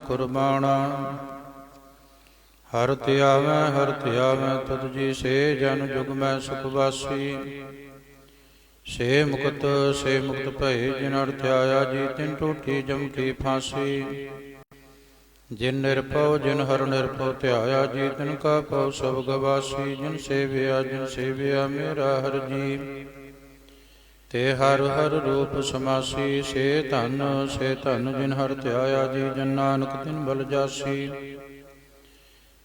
ਕੁਰਬਾਣਾ। ਹਰ ਧਿਆਵੈ ਤੁਧ ਜੀ ਸੇ ਜਨ ਜੁਗ ਮੈਂ ਸੁਖ ਵਾਸੀ। ਸੇ ਮੁਕਤ ਭਏ ਜਿਨ ਹਰਿ ਧਿਆਇਆ ਜੀ ਤਿਨ ਟੂਟੀ ਜਮ ਕੀ ਫਾਂਸੀ। ਜਿਨ ਹਰਿ ਨਿਰਭਉ ਧਿਆਇਆ ਜੀ ਤਿਨ ਕਾ ਭਉ ਸਭ ਗਵਾਸੀ। ਜਿਨ ਸੇਵਿਆ ਮੇਰਾ ਹਰਿ ਜੀ ਤੇ ਹਰ ਰੂਪ ਸਮਾਸੀ। ਸੇ ਧਨ ਜਿਨ ਹਰਿ ਧਿਆਇਆ ਜੀ ਜਨ ਨਾਨਕ ਤਿਨ ਬਲ ਜਾਸੀ।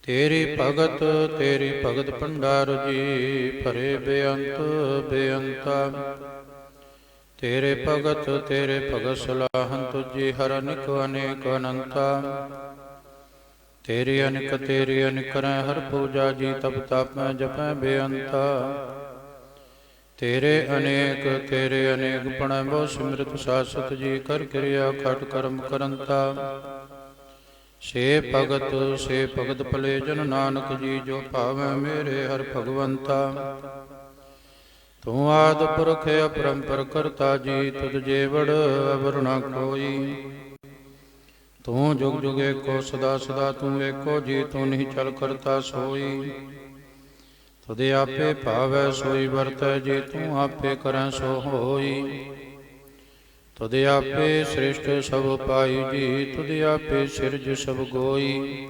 ਤੇਰੀ ਭਗਤ ਭੰਡਾਰ ਜੀ ਭਰੇ ਬੇਅੰਤਾ। ਤੇਰੇ ਭਗਤ ਸਲਾਹਨ ਤੁਜੀ ਹਰ ਅਨੇਕ ਅਨੰਤਾ। ਤੇਰੀ ਅਨਿਕ ਕਰੈ ਹਰ ਪੂਜਾ ਜੀ ਤਪ ਤਾਪੈ ਜਪੈ ਬੇਅੰਤਾ। ਤੇਰੇ ਅਨੇਕ ਪਣੈ ਬਹੁ ਸਿਮਰਤ ਸਾਸਤ ਜੀ ਕਰ ਕਿਰਿਆ ਖਟ ਕਰਮ ਕਰੰਤਾ। ਸੇ ਭਗਤ ਭਲੇ ਜਨ ਨਾਨਕ ਜੀ ਜੋ ਭਾਵੈ ਮੇਰੇ ਹਰਿ ਭਗਵੰਤਾ। ਤੂੰ ਆਦਿ ਪੁਰਖ ਅਪਰੰਪਰ ਕਰਤਾ ਜੀ ਤੁਧ ਜੇਵੜ ਅਵਰ ਨ ਕੋਈ। ਤੂੰ ਜੁਗ ਜੁਗ ਏਕੋ ਸਦਾ ਤੂੰ ਏਕੋ ਜੀ ਤੂੰ ਨਹੀਂ ਚਲ ਕਰਤਾ ਸੋਈ। ਤੁਧ ਆਪੇ ਭਾਵੈ ਸੋਈ ਵਰਤੈ ਜੀ ਤੂੰ ਆਪੇ ਕਰੈ ਸੋ ਹੋਈ। ਤੁਧ ਆਪੇ ਸ੍ਰਿਸ਼ਟ ਸਭ ਪਾਈ ਜੀ ਤੁਧ ਆਪੇ ਸਿਰਜ ਸਭ ਗੋਈ।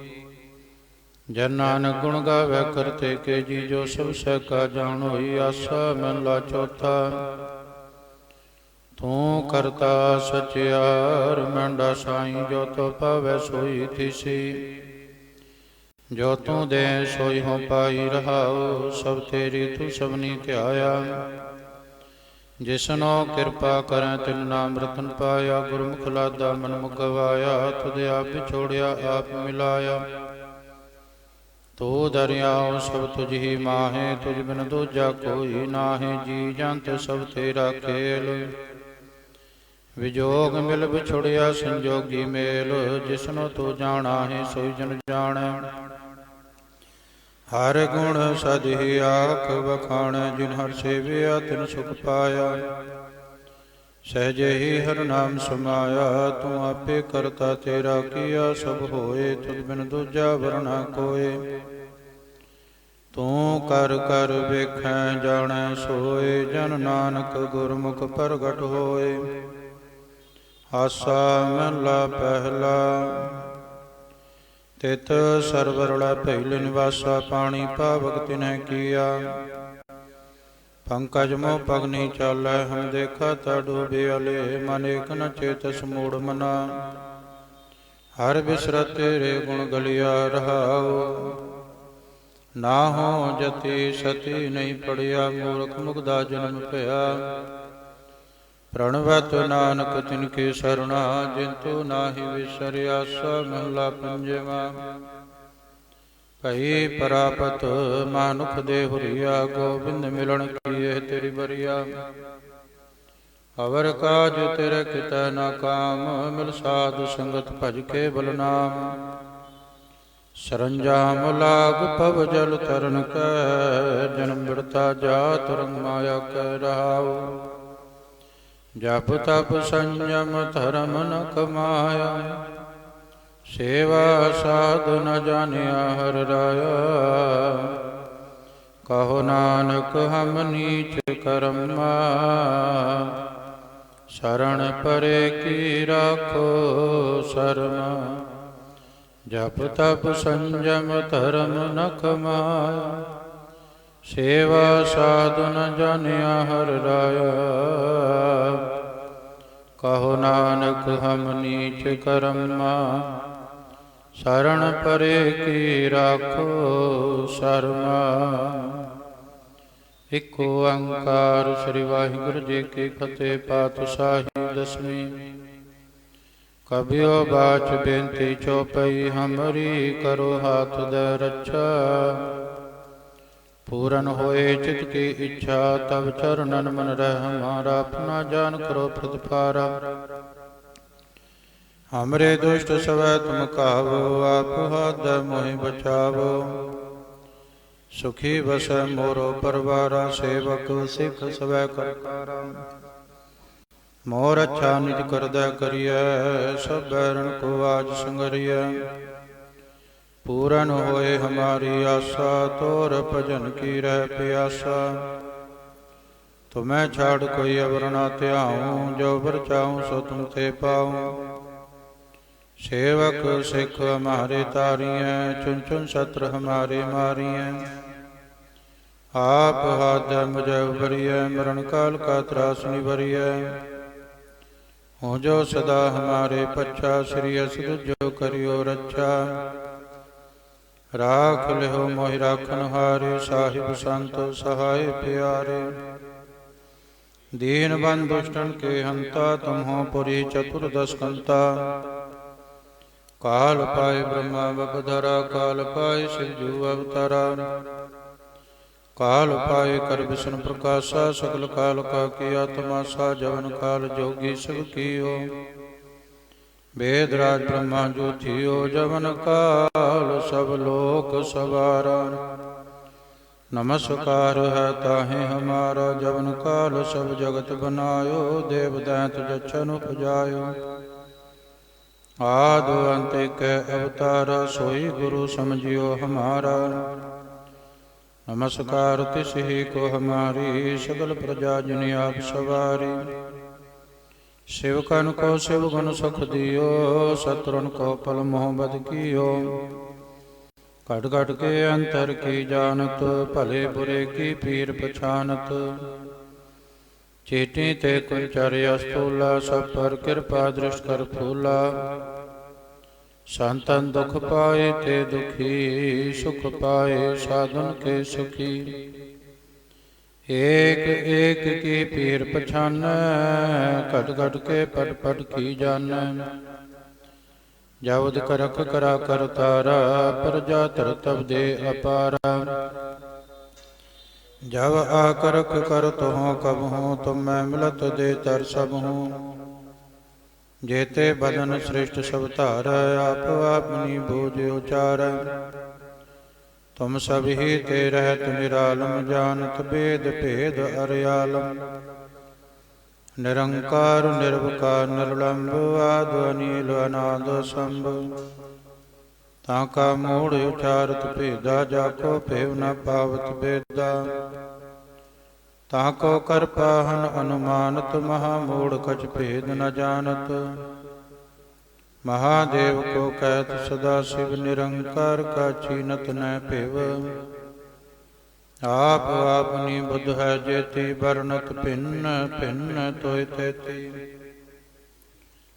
ਜਨ ਨਾਨਕ ਗੁਣ ਗਾਵੈ ਕਰਤੇ ਕੇ ਜੀ ਜੋ ਸਭ ਸਹਿ ਕਾ ਜਾਣ ਹੋਈ। ਆਸਾ ਮਹਲਾ ਚੌਥਾ। ਤੂੰ ਕਰਤਾ ਸਚਿਆਰ ਮੰਡਾ ਸਾਈ ਜੋ ਤੋ ਪਾਵੈ ਸੋਈ ਥੀਸੀ। ਜੋ ਤੂੰ ਦੇ ਸੋਈ ਹੋ ਪਾਈ ਰਹਾਉ ਸਭ ਤੇਰੀ ਤੂੰ ਸਭਨੀ ਧਿਆਇਆ। ਜਿਸਨੋ ਕਿਰਪਾ ਕਰੈ ਤਿਨ ਨਾਮ ਰਤਨ ਪਾਇਆ। ਗੁਰਮੁਖ ਲਾਦਾ ਮਨ ਮੁਖ ਗਵਾਇਆ ਤੁਧ ਆਪ ਵਿਛੋੜਿਆ ਆਪ ਮਿਲਾਇਆ। ਤੂੰ ਦਰਿਆਉ ਸਭ ਤੁਝ ਹੀ ਮਾਹੇ ਤੁਝ ਬਿਨ ਦੂਜਾ ਕੋਈ ਨਾਹੇ। ਜੀ ਜੰਤ ਸਭ ਤੇਰਾ ਖੇਲ ਵਿਜੋਗ ਮਿਲ ਵਿਛੁੜਿਆ ਸੰਜੋਗੀ ਮੇਲ। ਜਿਸਨੋ ਤੂੰ ਜਾਣਾ ਹੈ ਸੋਈ ਜਨ ਜਾਣੈ। ਹਰ ਗੁਣ ਸਦ ਹੀ ਆਖ ਵਖਾਣ ਜਿਨ ਹਰਿ ਸੇਵਿਆ ਤਿਨ ਸੁਖ ਪਾਇਆ। ਸਹਿਜੇ ਹੀ ਹਰਿ ਨਾਮ ਸਮਾਇਆ ਤੂੰ ਆਪੇ ਕਰਤਾ ਤੇਰਾ ਕੀਆ ਸਭ ਹੋਏ। ਤੁਧ ਬਿਨ ਦੂਜਾ ਵਰਨਾ ਕੋਏ। ਤੂੰ ਕਰ ਵੇਖੈ ਜਾਣੈ ਸੋਏ ਜਨ ਨਾਨਕ ਗੁਰਮੁਖ ਪ੍ਰਗਟ ਹੋਏ। ਆਸਾ ਮਹਲਾ ਪਹਿਲਾ। ਤਿਤ ਸਰਵਰਲਾ ਭੈਲ ਨਿਵਾਸਾ ਪਾਣੀ ਪਾਵਕ ਤਿਨੈ ਕੀਆ। ਪੰਕਜ ਮੋਹ ਪਗਨੀ ਚਾਲੈ ਹਮ ਦੇਖਾ ਤਾ ਡੂਬਿਆਲੇ। ਮਨ ਏਕ ਨ ਚੇਤਸ ਮੂੜ ਮਨਾ ਹਰ ਬਿਸਰਤ ਤੇਰੇ ਗੁਣ ਗਲਿਆ ਰਹਾਉ। ਨਾ ਹੋ ਜਤੀ ਸਤੀ ਨਹੀਂ ਪੜਿਆ ਮੂਰਖ ਮੁਗਦਾ ਜਨਮ ਭਇਆ। ਪ੍ਰਣਵਤ ਨਾਨਕ ਤਿਨ ਕੇ ਸਰਣਾ ਜਿਨ ਤੂ ਨਾਹੀ ਵਿਸਰਿਆ। ਆਸਾ ਮਹਲਾ ਪੰਜਵਾ। ਭਈ ਪ੍ਰਾਪਤ ਮਾਨੁਖ ਦੇ ਹੁਰੀਆ ਗੋਬਿੰਦ ਮਿਲਣ ਕੀਏ ਤੇਰੀ ਬਰੀਆ। ਅਵਰ ਕਾਜ ਤੇਰੇ ਕਿਤੈ ਨਾ ਕਾਮ ਮਿਲ ਸਾਧ ਸੰਗਤ ਭਜ ਕੇ ਬਲ ਨਾਮ। ਸਰੰਜਾਮ ਲਾਗ ਪਵ ਜਲ ਤਰਨ ਕੈ ਜਨਮ ਬਿੜਤਾ ਜਾਤ ਰੰਗ ਮਾਇਆ ਕੈ ਰਹਾਉ। ਜਪ ਤਪ ਸੰਜਮ ਧਰਮ ਨ ਕਮਾਇਆ। ਸੇਵਾ ਸਾਧ ਨ ਜਾਣਿਆ ਹਰਿ ਰਾਇਆ। ਕਹੋ ਨਾਨਕ ਹਮ ਨੀਚ ਕਰਮਾ। ਸ਼ਰਣ ਪਰੇ ਕੀ ਰਾਖੋ ਸਰਮਾ। ਜਪ ਤਪ ਸੰਜਮ ਧਰਮ ਨ ਕਮਾਇਆ। ਸੇਵਾ ਸਾਧ ਨ ਜਾਣਿਆ ਹਰਿ ਰਾਇਆ। ਕਹੋ ਨਾਨਕ ਹਮ ਨੀਚ ਕਰਮਾ। ਸ਼ਰਣ ਪਰੇ ਕੀ ਰਾਖੋ ਸਰਮਾ। ਇਕ ਓੰਕਾਰ ਸ੍ਰੀ ਵਾਹਿਗੁਰੂ ਜੀ ਕੀ ਫਤਿਹ। ਪਾਤਸ਼ਾਹੀ ਦਸਵੀਂ। ਕਬਿਓ ਬਾਚ ਬੇਨਤੀ ਚੌਪਈ ਹਮਰੀ ਕਰੋ ਹਾਥ ਦੇ ਰੱਛਾ। ਪੂਰਨ ਹੋਏ ਚਿਤ ਕੀ ਇੱਛਾ ਤਬ ਚਰਨਨ ਮਨ ਰਹਿ ਹਮਾਰਾ। ਆਪਣਾ ਜਾਨ ਕਰੋ ਪ੍ਰਤਪਾਰਾ। ਹਮਰੇ ਦੁਸ਼ਟ ਸਵੈ ਤੁਮ ਕਾਵੋ ਆਪ ਹਾਥ ਮੋਹਿ ਬਚਾਵੋ। ਸੁਖੀ ਵਸੈ ਮੋਰੋ ਪਰਵਾਰਾ ਸੇਵਕ ਸਿੱਖ ਸਵੈ ਕਰਤਾਰਾ। मोर अच्छा निज करदै करिय, सब बैरन को आज संगरिय। पूरन होए हमारी आशा, तोर भजन की रह प्यासा। तुम्हें छाड़ कोई अवर ना त्याऊँ, जो बर चाहूँ सो तुम ते पाऊँ। सेवक सिख हमारे तारियँ, चुन चुन शत्रु हमारे मारियँ। आप हाथ मुझे उबरिय, मरण काल का त्रास निबरिय। हो जो सदा हमारे पच्छा, श्री असुर जो करियो रक्षा। राख लिहो मोहि राखन हारे, साहिब संत सहाय प्यारे। दीन बंधु दुष्टन के हंता, तुम हो पुरी चतुर्दश कंता। काल पाए ब्रह्मा बपधरा, काल पाए शिवजू अवतारा। काल पाए कर विष्णु प्रकाशा, सकल काल का किया तमाशा। जवन काल जोगी सब कियो, वेद राज ब्रह्मा जो थियो। जवन काल सब लोक सवारा, नमस्कार है ताहे हमारा। जवन काल सब जगत बनायो, देव दैंत जच्छन उपजायो। आदि अंत कै अवतारा, सोई गुरु समझियो हमारा। नमस्कार तिस ही को हमारी, सकल प्रजा जुनि आप सवारी। शिवकन को शिव गुण सुख दियो, शत्रुन को पल मोह बद कियो। घट घट के अंतर की जानत, भले बुरे की पीर पछानत। चीटी ते कुंचर्य स्थूला, सब पर कृपा दृष्ट कर फूला। संतन दुख पाए ते दुखी, सुख पाए साधन के सुखी। एक एक की पीर पछान, घट घट के पट पट की जान। जबद करख करा कर तारा, प्रजा तर तब दे अपारा। जब आकरख कर तुहों कब हूँ, तुम मैं मिलत दे तर सब हूँ। जेते बदन श्रेष्ठ सब धार, आप अपनी बूझ उचार। तुम सब ही ते रहत निरालम, जानत वेद भेद अर्यालम। निरंकार निर्विकार निर्लंब, आद अनील अनाद शंभ। ताका मूढ़ उचारत भेदा, जाको भेव न पावत बेदा। ताको कर पाहन अनुमानत, महामूढ़ कछ भेद न जानत। महादेव को कहत सदा शिव, निरंकार का चीनत न भेव। आप आपनी बुद्ध है जेती, वर्णत भिन्न भिन्न तोय तैती।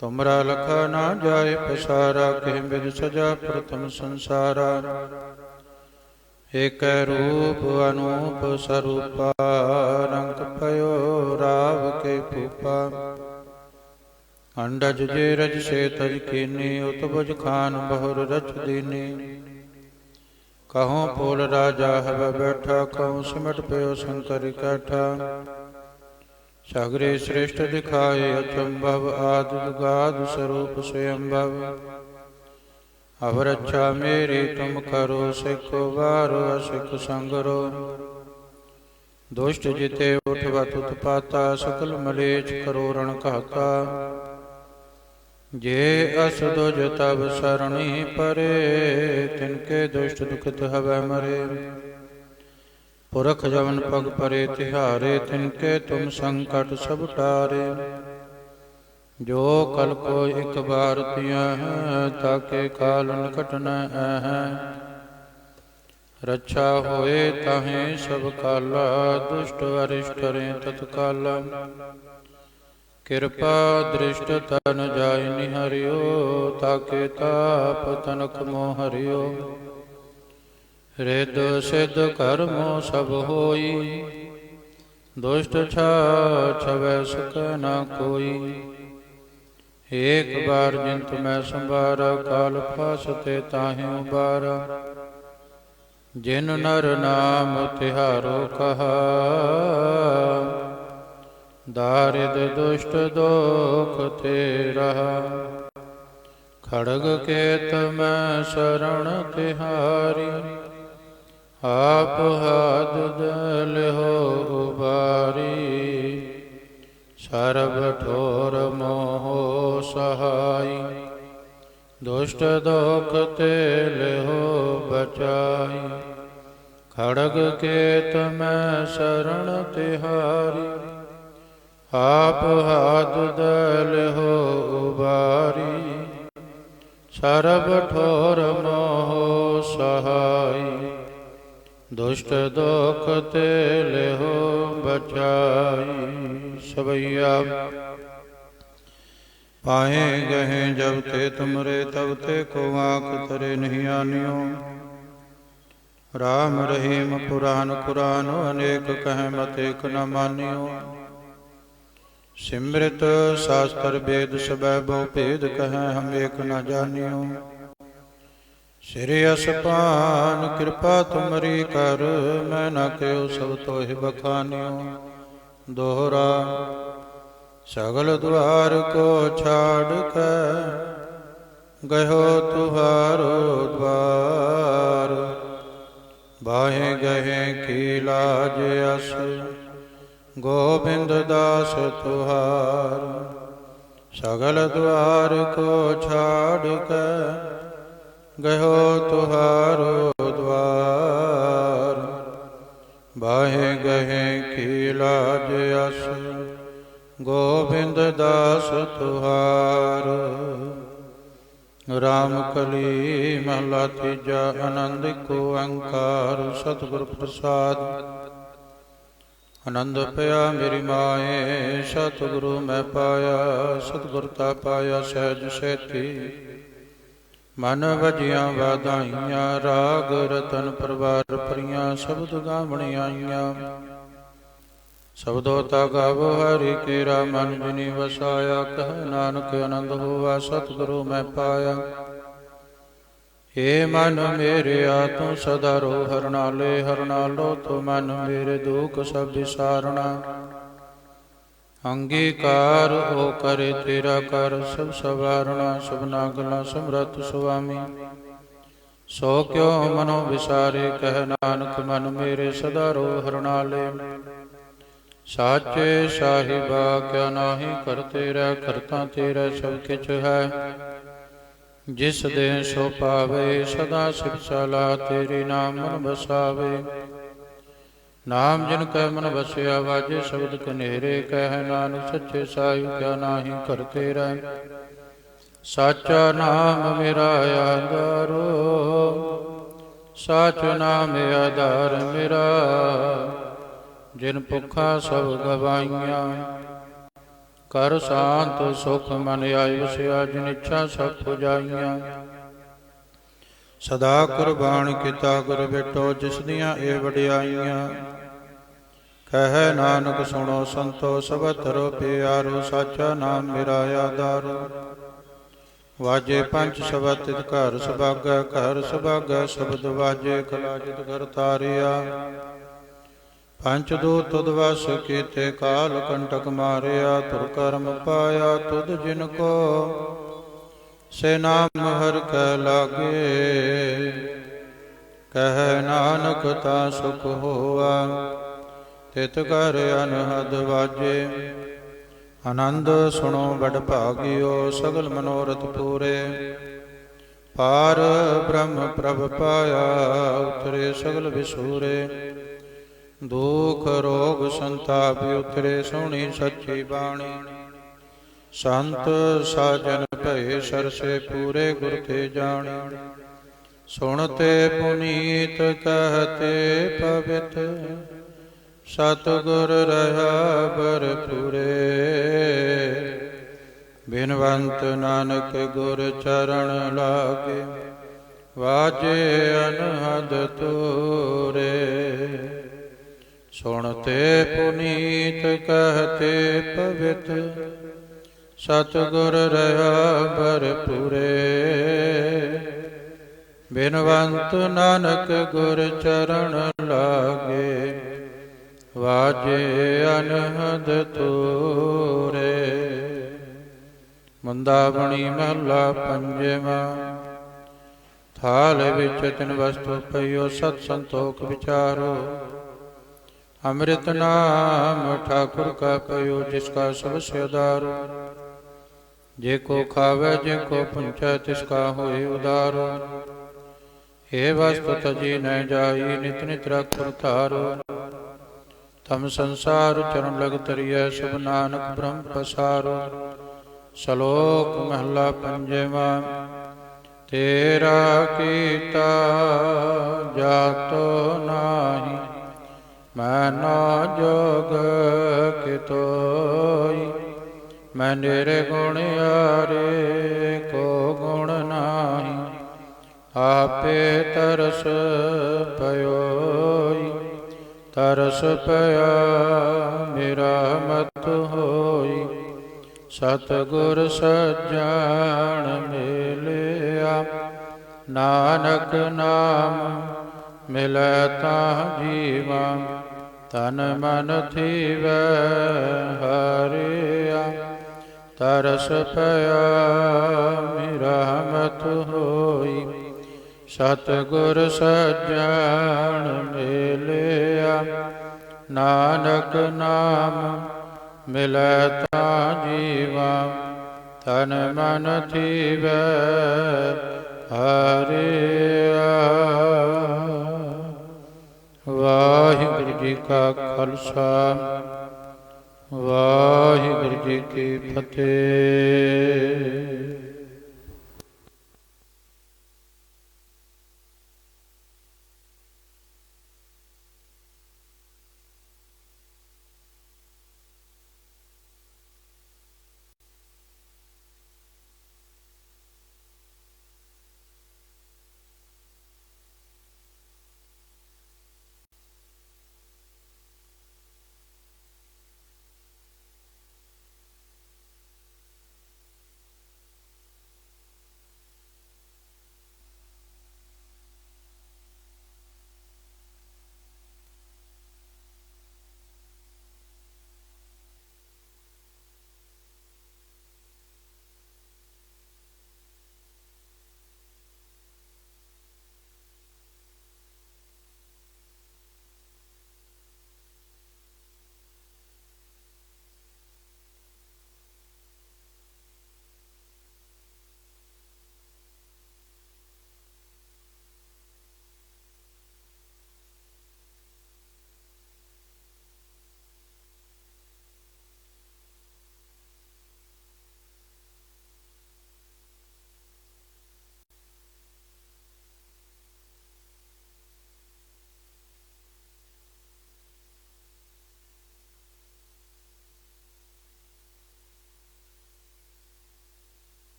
तुमरा लखा ना जाए पसारा, कह विद सजा प्रथम संसारा। एक रूप अनूप स्वरूपा, रंग पयो राव के भूपा। अंडज जे रज से तज कीनी, उतबुज खान बहुर रच दीनी। कहूँ फूल राजा हव बैठा, कहूँ सिमट पयो शंकर कैठा। सगरे श्रेष्ठ दिखाए अचंभव, आदि जुगाद स्वरूप स्वयंभव। अब रक्षा मेरी तुम करो, सिखो वारो असिख संगरो। दुष्ट जिते उठवत उत्पाता, सकल मलेच्छ करो रण कहता। जे असुदुज तब सरणी परे, तिनके दुष्ट दुखित हवै मरे। पुरख जवन पग परे तिहारे, तिनके तुम संकट सब टारे। जो कल को एक बार तिया है, ताके काल निकट न है। रक्षा होए ताहे सब काला, दुष्ट अरिष्ट रे तत्काला। कृपा दृष्ट तन जाय निहरियो, ताके ताप तनक मोह हरियो। हृद सिद्ध कर्मो सब होई, दुष्ट छावै सक न कोई। एक बार जिन तुम्हें संभारा, काल फासते ताहि उबारा। जिन नर नाम तिहारो कहा, दारिद दुष्ट दोख ते रहा। खड़ग केत मैं शरण तिहारी, आप हाथ दल हो उबारी। ਸਰਬ ਠੋਰ ਮੋਹ ਸਹਾਈ, ਦੁਸ਼ਟ ਦੋਖ ਤੇ ਲਿਹੋ ਬਚਾਈ। ਖੜਗ ਕੇਤ ਮੈਂ ਸ਼ਰਨ ਤਿਹਾਰੀ, ਆਪ ਹਾਥ ਦਲਿਹੋ ਉਬਾਰੀ। ਸਰਬ ਠੋਰ ਮੋਹ ਸਹਾਈ, ਦੁਸ਼ਟ ਦੋਖ ਤੇ ਲਿਹੋ ਬਚਾਈ। ਸਵਈਆ ਪਾਏ ਗਏ ਜਬ ਤੇ ਤੁਮਰੇ, ਤਬ ਤੇ ਕੋ ਆਖ ਤਰੇ ਨਹੀਂ ਆਨਿਓ। ਰਾਮ ਰਹੀਮ ਪੁਰਾਨ ਕੁਰਾਨ, ਅਨੇਕ ਕਹਿ ਮਤ ਏਕ ਨ ਮਾਨਿਓ। ਸਿਮ੍ਰਿਤ ਸ਼ਾਸਤਰ ਵੇਦ ਸਬੈ ਬਹੁ ਭੇਦ, ਕਹਿ ਹਮ ਏਕ ਨ ਜਾਨਿਓ। ਸਿਰਿ ਅਸਪਾਨ ਕਿਰਪਾ ਤੁਮਰੀ ਕਰ, ਮੈਂ ਨ ਕਹਿਓ ਸਭ ਤੋਹਿ ਬਖਾਨਿਓ। ਦੋਹਰਾ ਸਗਲ ਦੁਆਰ ਕੋ ਛਾੜ ਕੇ, ਗਇਓ ਤੁਹਾਰੋ ਦਵਾਰ। ਬਾਹੇ ਗਏ ਕੀ ਲਾਜ ਅਸ, ਗੋਬਿੰਦ ਦਾਸ ਤੁਹਾਰ। ਸਗਲ ਦੁਆਰ ਕੋ ਛਾੜ ਕੇ, ਗਇਓ ਤੁਹਾਰੋ ਦਵਾਰ। ਬਾਹੇ ਗਏ ਕੀ ਲਾਜ ਅਸ, ਗੋਬਿੰਦ ਦਾਸ ਤੁਹਾਰ। ਰਾਮ ਕਲੀ ਮਹਲਾ ਤੀਜਾ, ਆਨੰਦ ਏਕ ਓੰਕਾਰ ਸਤਿਗੁਰ ਪ੍ਰਸਾਦਿ। ਆਨੰਦ ਪਿਆ ਮੇਰੀ ਮਾਏ, ਸਤਿਗੁਰੂ ਮੈਂ ਪਾਇਆ। ਸਤਿਗੁਰ ਤਾ ਪਾਇਆ ਸਹਿਜ ਸੇਤੀ, ਮਨ ਵਜੀਆਂ ਵਾਧਾਈਆਂ। ਰਾਗ ਰਤਨ ਪਰਵਾਰ ਭਰੀਆਂ, ਸ਼ਬਦ ਗਾਵਣ ਆਈਆਂ। ਸ਼ਬਦੋ ਤਾ ਗਾਵੋ ਹਰਿ ਕੇਰਾ, ਮਨ ਜਿਨੀ ਵਸਾਇਆ। ਕਹਿ ਨਾਨਕ ਆਨੰਦ ਹੋਵਾ, ਸਤਿਗੁਰੂ ਮੈਂ ਪਾਇਆ। ਏ ਮਨ ਮੇਰਿਆ ਤੂੰ ਸਦਾ ਰੋ ਹਰਿ ਨਾਲੇ, ਹਰਿ ਨਾਲੋ ਤੂੰ ਮਨ ਮੇਰੇ ਦੁਖ ਸਭ ਵਿਸਾਰਣਾ। ਅੰਗੀਕਾਰ ਓ ਕਰੇ ਤੇਰਾ ਕਰ, ਸਭ ਸਵਾਰਣਾ। ਸਭਨਾ ਗਲਾਂ ਸਮਰੱਥ ਸੁਆਮੀ, ਸੋ ਕਿਉ ਮਨੋ ਵਿਸਾਰੇ। ਕਹਿ ਨਾਨਕ ਮਨ ਮੇਰੇ ਸਦਾ ਰੋ ਹਰਿ ਨਾਲੇ। ਸਾਚੇ ਸਾਹਿਬਾ ਕਿਆ ਨਾਹੀ ਕਰ ਤੇਰਾ, ਕਰਤਾ ਤੇਰਾ ਸਭ ਕਿਛ ਹੈ। ਜਿਸ ਦੇ ਸੋ ਪਾਵੇ, ਸਦਾ ਸਿਫਤ ਸਲਾਹ ਤੇਰੀ। ਨਾਮ ਮਨ ਬਸਾਵੇ, ਨਾਮ ਜਿਨ ਕੈ ਮਨ ਵਸਿਆ। ਵਾਜੇ ਸ਼ਬਦ ਕਨੇਰੇ, ਕਹਿ ਨਾਨਕ ਸੱਚੇ ਸਾਹਿਬ ਕਿਆ ਨਾਹੀ ਕਰ ਤੇਰਾ। ਸਾਚਾ ਨਾਮ ਮੇਰਾ ਆਧਾਰੋ, ਸਾਚ ਨਾਮ ਆਧਾਰ ਮੇਰਾ। ਜਿਨ ਭੁੱਖਾ ਸਭ ਗਵਾਈਆਂ, ਕਰ ਸ਼ਾਂਤ ਸੁਖ ਮਨ ਆਇ ਵਸਿਆ। ਜਿਨ ਇੱਛਾ ਸਭ ਪੁਜਾਈਆਂ, ਸਦਾ ਕੁਰਬਾਨ ਕੀਤਾ ਗੁਰ ਬੇਟੋ। ਜਿਸ ਦੀਆਂ ਇਹ ਵਡਿਆਈਆਂ, ਕਹਿ ਨਾਨਕ ਸੁਣੋ ਸੰਤੋ। ਸਭ ਧਰੋ ਪਿਆਰੋ, ਸਾਚਾ ਨਾਮ ਮੇਰਾ ਆਧਾਰ। ਵਾਜੇ ਪੰਚ ਸ਼ਬਦ ਤਿਤ ਘਰ ਸੁਭਾਗੈ, ਘਰ ਸੁਭਾਗੈ ਸ਼ਬਦ ਵਾਜੇ। ਕਲਾ ਜਿਤ ਘਰ ਤਾਰਿਆ, ਪੰਚ ਦੂਤ ਤੁਧ ਵਸ ਕੀਤੇ। ਕਾਲ ਕੰਟਕ ਮਾਰਿਆ, ਤੁਰ ਕਰਮ ਪਾਇਆ ਤੁਧ ਜਿਨ ਕੋ। ਸੇ ਨਾਮ ਹਰਿ ਕੈ ਲਾਗੇ, ਕਹਿ ਨਾਨਕ ਤਾ ਸੁਖ ਹੋਆ। ਤਿਤ ਘਰ ਅਨਹਦ ਵਾਜੇ, ਆਨੰਦ ਸੁਣੋ ਬੜ ਭਾਗਿਓ। ਸਗਲ ਮਨੋਰਥ ਪੂਰੇ, ਪਾਰ ਬ੍ਰਹਮ ਪ੍ਰਭ ਪਾਇਆ। ਉਤਰੇ ਸਗਲ ਵਿਸੂਰੇ, ਦੁਖ ਰੋਗ ਸੰਤਾਪ ਉਤਰੇ। ਸੋਹਣੀ ਸੱਚੀ ਬਾਣੀ, ਸੰਤ ਸਾਜਨ ਭਏ ਸਰਸੇ। ਪੂਰੇ ਗੁਰ ਤੇ ਜਾਣੀ, ਸੁਣਤੇ ਪੁਨੀਤ ਕਹਤੇ ਪਵਿੱਤ। ਸਤਿਗੁਰ ਰਹਾ ਭਰਪੂਰੇ, ਬਿਨਵੰਤ ਨਾਨਕ ਗੁਰ ਚਰਨ ਲਾਗੇ। ਵਾਜੇ ਅਨਹਦ ਤੂਰੇ, ਸੁਣਤੇ ਪੁਨੀਤ ਕਹਤੇ ਪਵਿੱਤ। ਸਤਿਗੁਰ ਰਹਾ ਭਰਪੂਰੇ, ਬਿਨਵੰਤ ਨਾਨਕ ਗੁਰ ਚਰਨ ਲਾਗੇ। ਵਾਜੇ ਅਨਹਦ ਤੂਰੇ। ਮੰਦਾਵਣੀ ਮਹਲਾ ਪੰਜਵਾਂ। ਥਾਲ ਵਿੱਚ ਤਿਨ ਵਸਤੂ ਪਈਓ, ਸਤ ਸੰਤੋਖ ਵਿਚਾਰੋ। ਅੰਮ੍ਰਿਤ ਨਾਮ ਠਾਕੁਰ ਕਾ ਪਇਓ, ਜਿਸ ਕਾ ਸਭ ਸੇ ਉਦਾਰ। ਜੇ ਕੋ ਖਾਵੇ ਜੇ ਕੋ ਪੁੰਚੈ, ਤਿਸ ਕਾ ਹੋਏ ਉਦਾਰ। ਏ ਵਸਤੁ ਤਜੀ ਨ ਜਾਈ, ਨਿਤ ਨਿਤ ਰਖੁਰ ਧਾਰ। ਤਮ ਸੰਸਾਰ ਚਰਨ ਲਗ ਤਰੀਐ, ਸਭ ਨਾਨਕ ਬ੍ਰਹਮ ਪਸਾਰੋ। ਸ਼ਲੋਕ ਮਹਲਾ ਪੰਜਵਾਂ। ਤੇਰਾ ਕੀਤਾ ਜਾਤੋ ਨਾਹੀ, ਮੈਨੋ ਜੋਗ ਕਿਤੋਈ। ਮੈਂ ਨਿਰਗੁਣ ਆਰੇ ਕੋ ਗੁਣ ਨਾਹੀ, ਆਪੇ ਤਰਸ ਪਇਓਈ। ਤਰਸ ਪਿਆ ਮੇਰਾ ਮਤ ਹੋਈ, ਸਤਿਗੁਰ ਸੱਜਣ ਮਿਲਿਆ। ਨਾਨਕ ਨਾਮ ਮਿਲੈ ਤਾਂ ਜੀਵਾ, ਤਨ ਮਨ ਥੀਵੈ ਹਰਿਆ। ਤਰਸ ਪਿਆ ਮੇਰਾ ਮਤ ਹੋਈ, ਸਤਿਗੁਰ ਸੱਜਣ ਮਿਲਿਆ। ਨਾਨਕ ਨਾਮ ਮਿਲੈ ਤਾਂ ਜੀਵਾ, ਤਨ ਮਨ ਥੀਵੈ ਹਰਿਆ। ਵਾਹਿਗੁਰੂ ਜੀ ਕਾ ਖਾਲਸਾ, ਵਾਹਿਗੁਰੂ ਜੀ ਕੀ ਫਤਿਹ।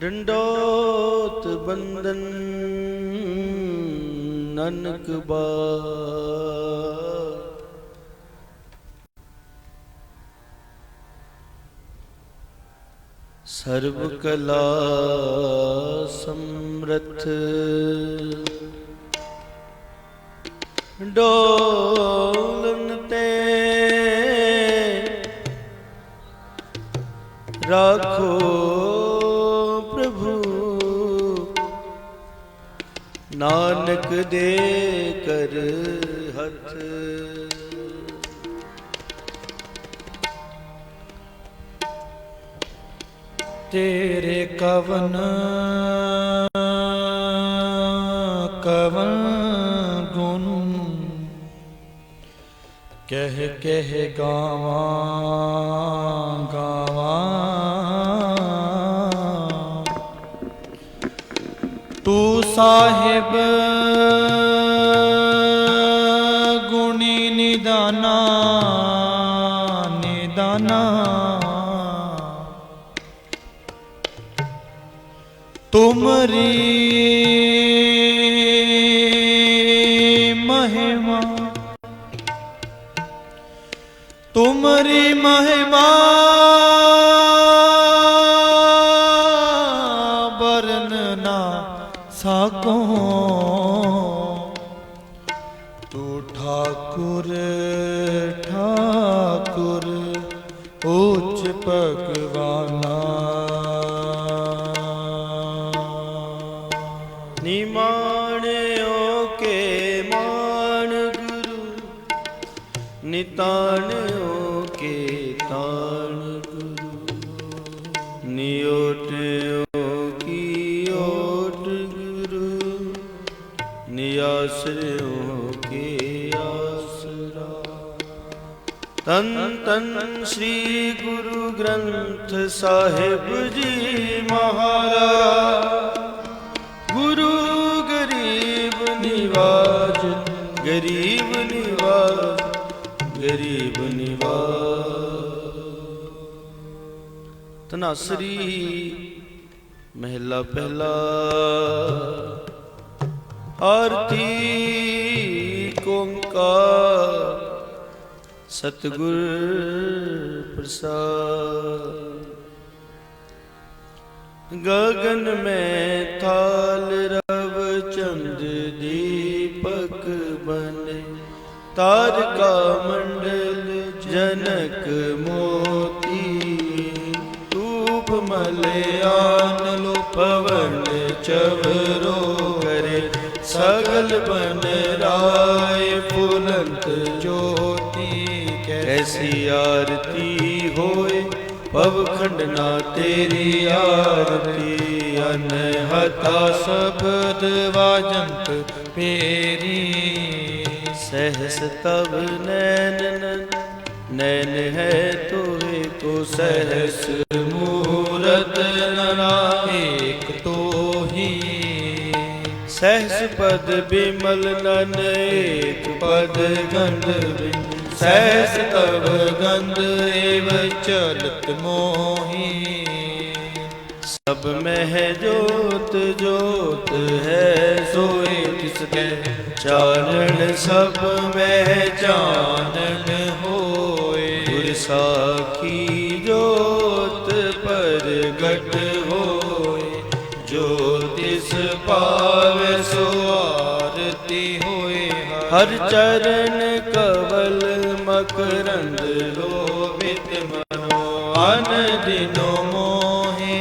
ਡੰਡੋਤ ਬੰਦਨ ਨਾਨਕ ਬਾਰ। ਸਰਬ ਕਲਾ ਸਮਰਥ ਡੋਲਨ ਤੇ ਰਾਖੋ ਪ੍ਰਭੂ ਨਾਨਕ ਦੇ ਕਰ ਹੱਥ। ਤੇਰੇ ਕਵਨ ਕਵਨ ਗੁਣ ਕਹਿ ਕਹਿ ਗਾਵਾਂ ਗਾਵਾਂ। ਤੂੰ ਸਾਹਿਬ ਗੁਣੀ ਨਿਦਾਨਾ ਨਿਦਾਨਾ। ਤੁਮਰੀ ਮਹਿਮਾ ਤੁਮਰੀ ਮਹਿਮਾ ਬਰਨ ਨਾ ਸਾਕੋ। ਤੂੰ ਠਾਕੁਰ ਠਾਕੁਰ ਉੱਚ ਭਗਵਾਨਾ। ਨਿਮਾਣਿਓ ਕੇ ਮਾਣ ਗੁਰੂ ਨਿਤਾਣਿਓ ਕੇ ਤਾਣ ਗੁਰੂ। ਨਿਓਟਿਓ ਕੀ ਓਟ ਗੁਰੂ ਨਿਆਸਰਿਓ ਕੇ ਆਸਰਾ। ਤਨ ਤਨ ਸ੍ਰੀ ਗੁਰੂ ਗ੍ਰੰਥ ਸਾਹਿਬ ਜੀ ਮਹਾਰਾਜ। ਗੁਰੂ ਗਰੀਬ ਨਿਵਾਜ ਗਰੀਬ ਨਿਵਾਜ ਗਰੀਬ ਨਿਵਾਜ। ਧਨਾਸਰੀ ਮਹਿਲਾ ਪਹਿਲਾ। ਆਰਤੀ ਓੰਕਾਰ ਸਤਿਗੁਰ ਪ੍ਰਸਾਦ। ਗगन में थाल रव चंद दीपक बने। तारका मंडल जनक मोती। धूप मलयान लो पवन चवरो करे। सगल बन राय फुलंत ज्योति। कैसी आरती होए पव खंडना तेरी आरती। अनहता शब्द वाजंत पेरी। सहस तब नैन नैन है तोहे को। सहस मूरत नरा एक तो ही। सहस पद बिमल नन एक पद गंध बिन। सहस तब गंध एव चलत मोही। सब में है जोत जोत है सोए तिसके। चानन सब में चानन होए। गुर साखी जोत परगट होए। जो तिस पावे सो आरती होए। हर चरण कवल मकरंद लोभित मनो। अन दिनो मोहे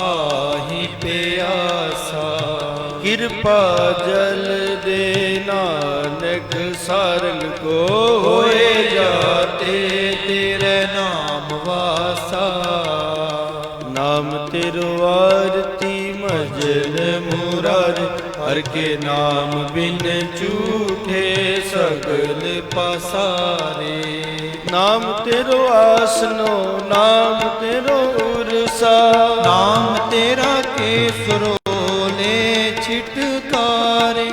आहि प्यासा। कृपा जल दे नानक सारंग को। होए जाते तेरे नाम वासा। नाम तेरो आरती मजल मुरार। हर के नाम बिन झूठे सगल पसारे। नाम तेरो आसनो नाम तेरो उरसा। नाम तेरा केसरोले छिटकारे।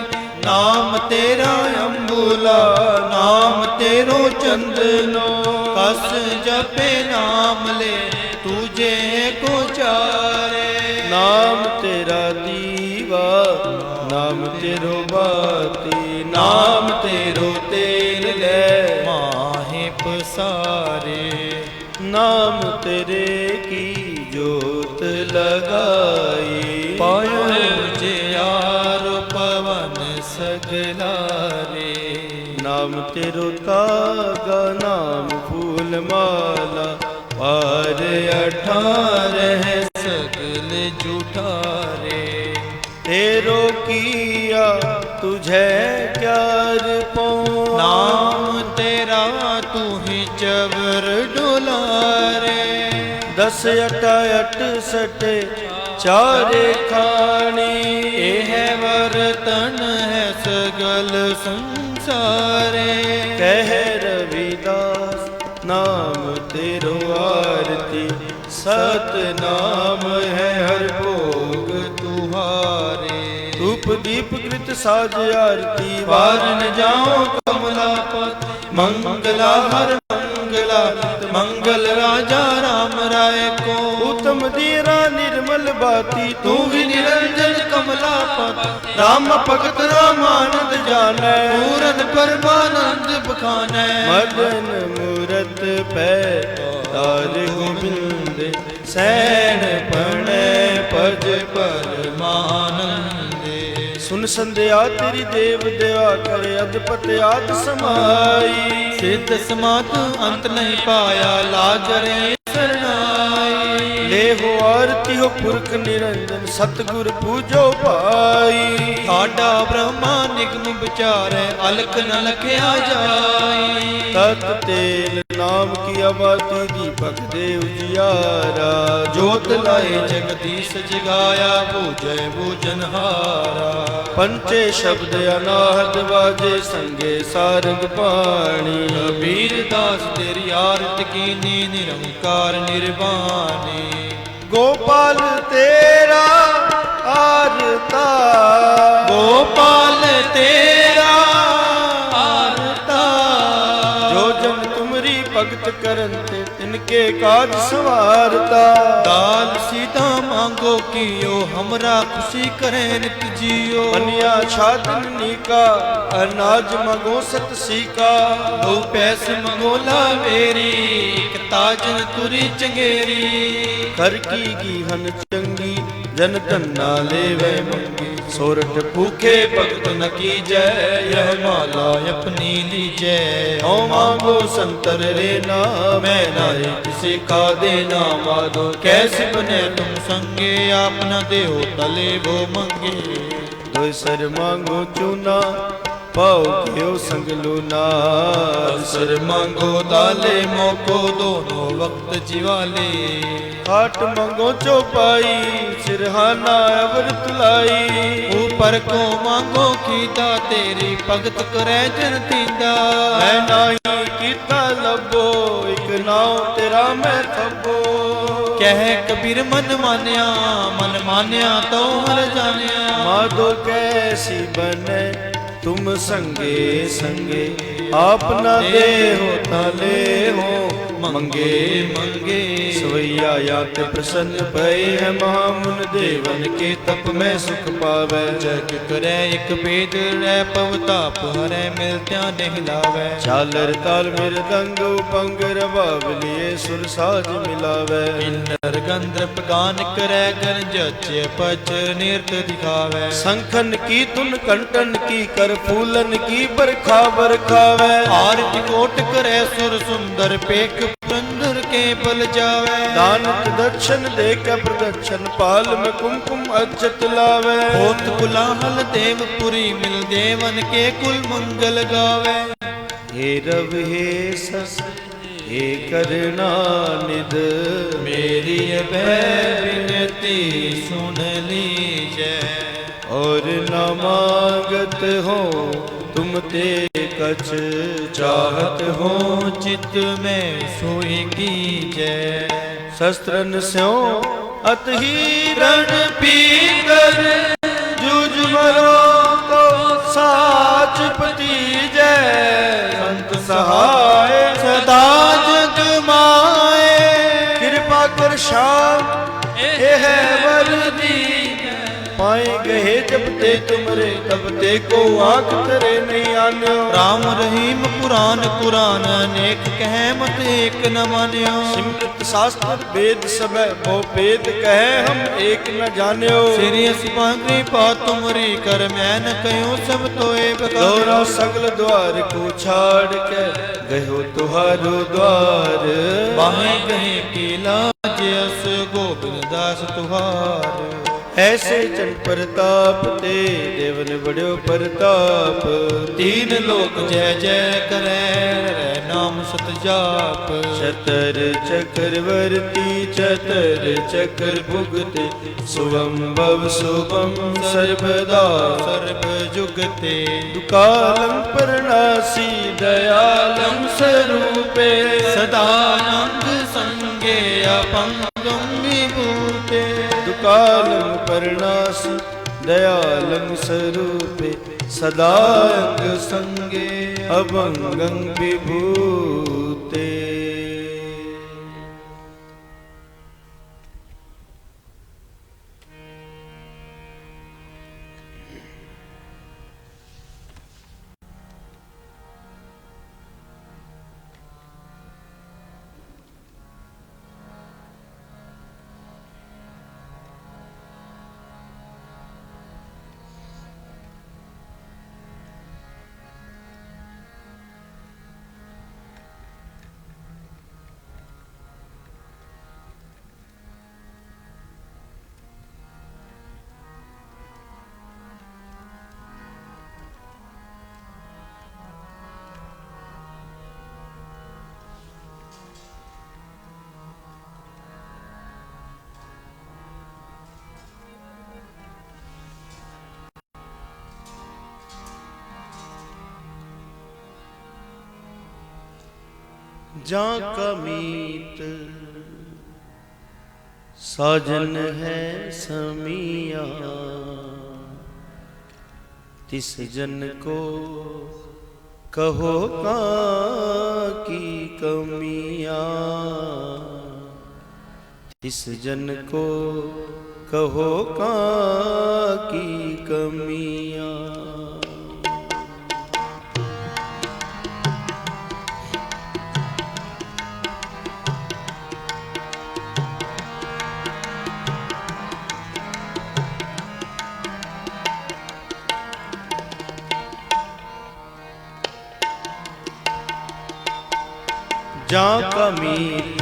नाम तेरा अम्बुला नाम तेरो चंदनो। कस जपे नाम ले तुझे को चारे। नाम तेरा दीवा, नाम तेरो बाती, नाम तेरो तेल ले माहे पसारे। नाम तेरे की जोत लगाई, पायो जियार पवन सगलारे। नाम तेरो तागा, नाम फूल माला, पार 18 सगल जुठारे। तेरो किया तुझे क्या पाऊं, नाम तेरा तू ही चवर डुलारे। 10 अट 68 चारे खानी, एह वर्तन है सगल संसारे। कह रविदास नाम तेरो आरती, सतनाम है हर भोग तुहारे। धूप दीप कृत साज आरती, वारन जाओ कमलापत मंगला हर मंगला। मंगल राजा राम राय को उत्तम दीरा निर्मल बाती, तू ही निरंजन कमलापत। राम भगत रामानंद जानै, पूरन परमानंद बखानै। मदन मूरत पै तार गोविंद, सैन पणै पज परमानंदे। सुन संध्या तेरी देव देवा करे, अधपत आद समाई। सिद्ध समात अंत नहीं पाया, लाज रे शरणाई। ले हो आरती हो पुरख निरंजन, सतगुर पूजो भाई। साडा ब्रह्मा निगम विचारे, अलख न लखया जाई। तत तेल नाम की आबाती, दीपक दे उजियारा। जोत लाए जगदीश जगाया, बूझे बूझनहारा। पंचे शब्द अनाहत बाजे, संगे सारंग पाणी। कबीर दास तेरी आरत कीनी, निरंकार निर्वाणी। गोपाल तेरा आरता, गोपाल तेरा आरता। जो जन तुमरी भगत करते, तिनके काज सवारता। दाल सीधा मांगो कियो, हमरा खुशी करे नित जियो। बनिया छादन नीका, अनाज मगो सत सीका। दो पैस मंगोला वेरी, एक ताजन तुरी चंगेरी। कर की गीहन चंगी, जन धन्ना लेवे मंगी। सोरठ भूखे भगत न की जय, यह माला अपनी लीजै। हो मांगो संतर रे नाम, मैं नारे किसे का देना मादो। कैसे बने तुम संगे, आपना देहो तले वो मंगे। दो सर मांगो चूना, पाओ क्यों संग लूना। अवसर मांगो दाले, मोको दोनों वक्त जिवाले। हाट मांगो चौपाई, सिरहाना अवर तुलाई। ऊपर को मांगो कीता, तेरी भगत करे जन तींदा। मैं नाही कीता लबो, एक नाव तेरा मैं थबो। कह कबीर मन मान्या तो हर जान्या। माधो कैसी बने तुम संगे संगे, आपना दे हो ताले हो मंगे मंगे। सवैया यात प्रसन्न भय है, महामुन देवन के तप में सुख पावे। जग करे एक वेद रै, पवताप हरै मिलत्या नहीं लावे। झालर ताल मृदंग उपंग, रबाब लिए सुर साज मिलावे। किन्नर गंधर्व गान करे, गरजच्य पच नृत्य दिखावे। शंखन की तुन कंटन की, कर फूलन की बरखा बरखावे। आरती कोट करे सुर सुंदर, पेख पुरंदर के बल जावे। दान दक्षिण दे के प्रदक्षिण, पाल में कुमकुम अक्षत लावे। होत कुलाहल देवपुरी, मिल देवन के कुल मंगल गावे। हे रवि हे सस हे करना निध, मेरी विनती सुन लीजै। और न मांगत हो तुम ते कछ, चाहत हो चित में सोई कीजै। शस्त्रन स्यों अतही रण पीकर, जूझ मरो तो साच पतीजै। संत सहाय सदा जग माए, कृपा कर श्याम, यह वर दी तुमरे तब ते को आंख तेरे नहीं आन्यो। राम रहीम पुराण कुरान अनेक कह मत एक न मान्यो। सिमरत शास्त्र वेद सब वो वेद कहे हम एक न जान्यो। श्री कृपा तुमरी कर मैं न कहो सब तो दौरा सगल द्वार को छाड़ के गयो तुहारो द्वार। बाहें कहे की लाज अस गोविंद दास तुहार। ऐसे चन प्रताप ते देवन बड़ो प्रताप। तीन लोक जय जय करे नाम सत जाप। चतर चक्रवर्ती चतर चक्र भुगत सुवंभव शुभम सर्वदा सर्व जुगते। दुकालं परनासी दयालं स्वरूपे सदानंद संगे अपंगम विभूते। दुकालं परनासी दयालं स्वरूपे सदांग संगे अभंगं विभूते। जाका मीत साजन है समिया। तिस जन को कहो कहाँ की कमिया। तिस जन को कहो कहाँ की कमिया। जाका मीत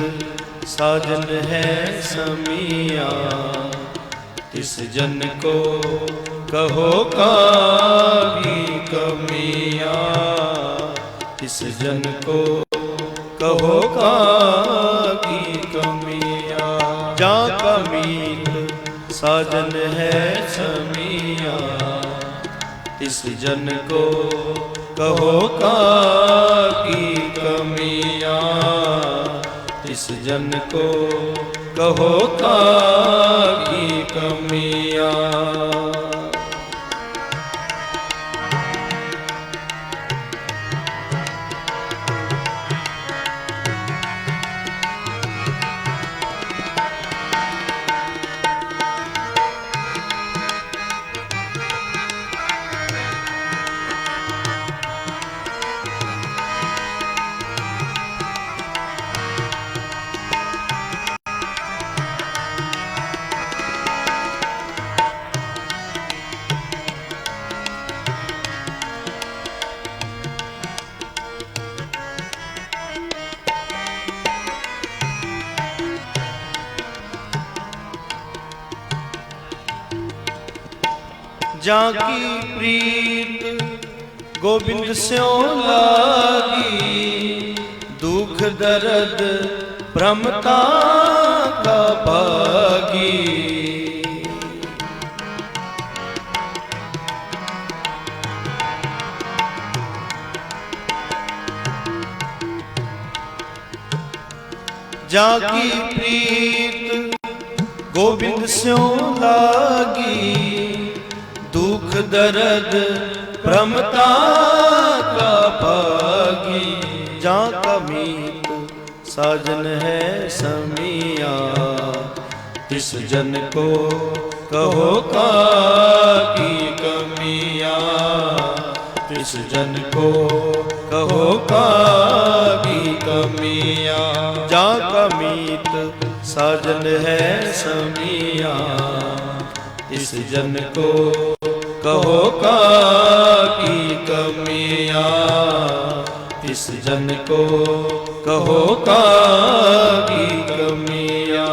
साजन है समिया। तिस जन को कहो कागी कमिया। तिस जन को कहो कागी कमिया। जाका मीत साजन है समिया। तिस जन को कहो कागी कमिया। तिस जन को कहो कागी कमिया। जाकी प्रीत गोविंद स्यों लागी। दुख दर्द भ्रमता का भागी। जाकी प्रीत गोविंद स्यों लागी। दुख दर्द भ्रमता का भागी। जाका मीत साजन है समिया। तिस जन को कहो का की कमियाँ, तिस जन को कहो का की कमियाँ। जाका मीत साजन है समियाँ, इस जन को कहो का की कमियाँ, इस जन को कहो का की कमियाँ।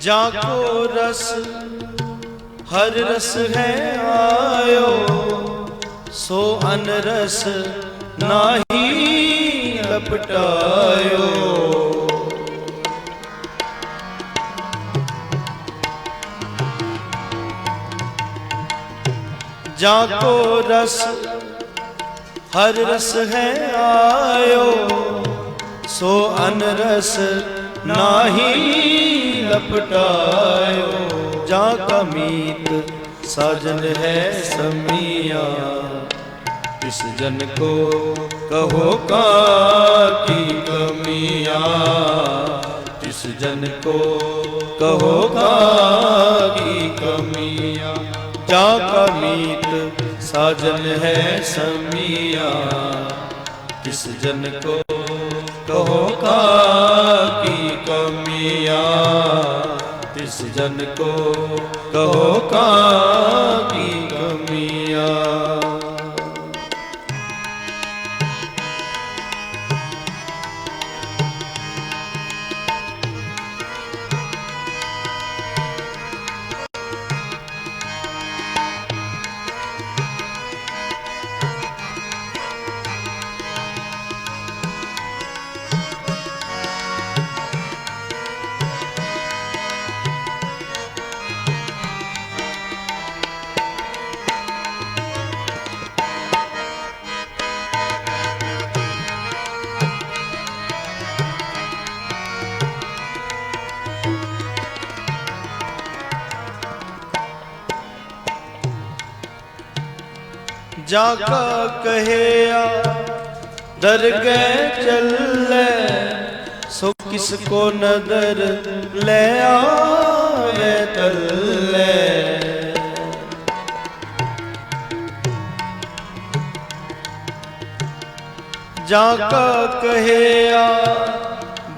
जाको रस हर रस है आयो, सो अनरस नाही लपटायो। जाको रस हर रस है आयो, सो अनरस नाही लपटायो। जाका मीत साजन है समियाँ, इस जन को कहो का की कमियाँ, इस जन को कहो का की कमियाँ। जाका मीत साजन है समियाँ, इस जन को कहो का की कमियाँ, इस जन को कहो का की कमियाँ। जाका कहेया दरगह चले, सो किसको नदर ले आवे तल्ले। जाका कहेया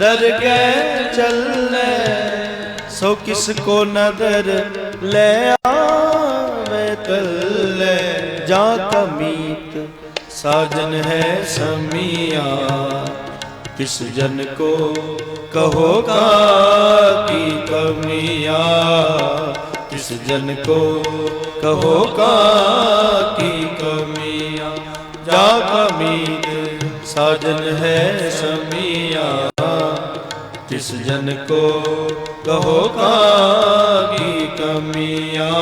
दरगह चले, सो किसको नदर ले आवे तल्ले। जाका मीत साजन है समियाँ, किस जन को कहो का की कमियाँ, किस जन को कहो का की कमियाँ। जाका मीत साजन है समियाँ, किस जन को कहो का की कमियाँ,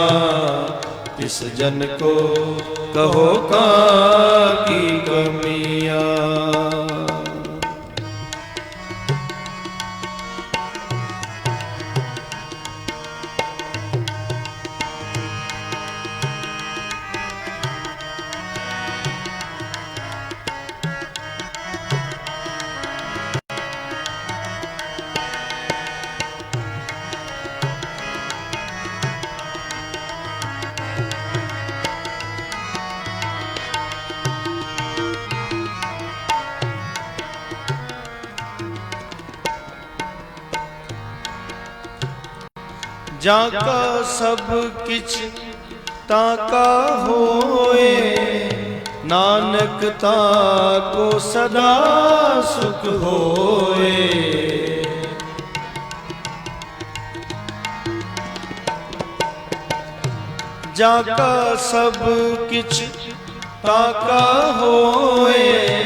किस जन को कहो का की कमियाँ। जाका सब किछ ताका होए, नानक ताको सदा सुख होए। जाका सब किछ ताका होए,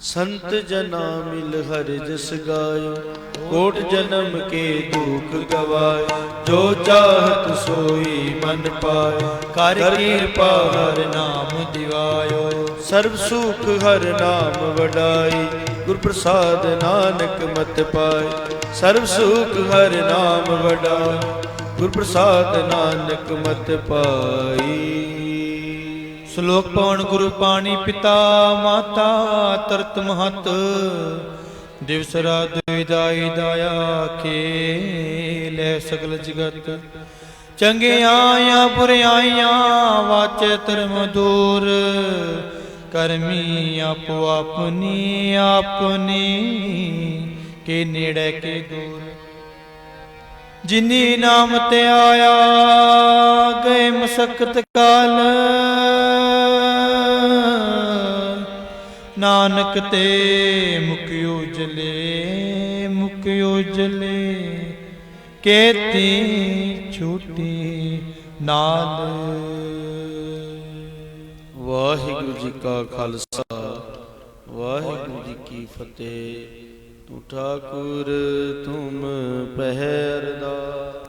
संत जना मिल हर जस गायो, कोट जन्म के दुख गवाए। जो चाहत सोई मन पाए, कर कृपा हर नाम दिवायो। सर्व सुख हर नाम वडाई, गुर प्रसाद नानक मत पाए। सर्व सुख हर नाम वडाई, गुर प्रसाद नानक मत पाई। श्लोक पवन गुरु पानी पिता माता तरत महत। दिवस रात विदाई दाया खेले सकल जगत। चंगियां बुराइयां वाचे धर्म दूर। करमी आपो अपनी अपनी के नेड़े के दूर। जिनी नाम ते आया गए मसकत काल। नानक ते मुक्यो जले केती छूटी नाल। वाहिगुरु जी का खालसा, वाहिगुरु जी की फतेह। तू ठाकुर तुम पहरदार।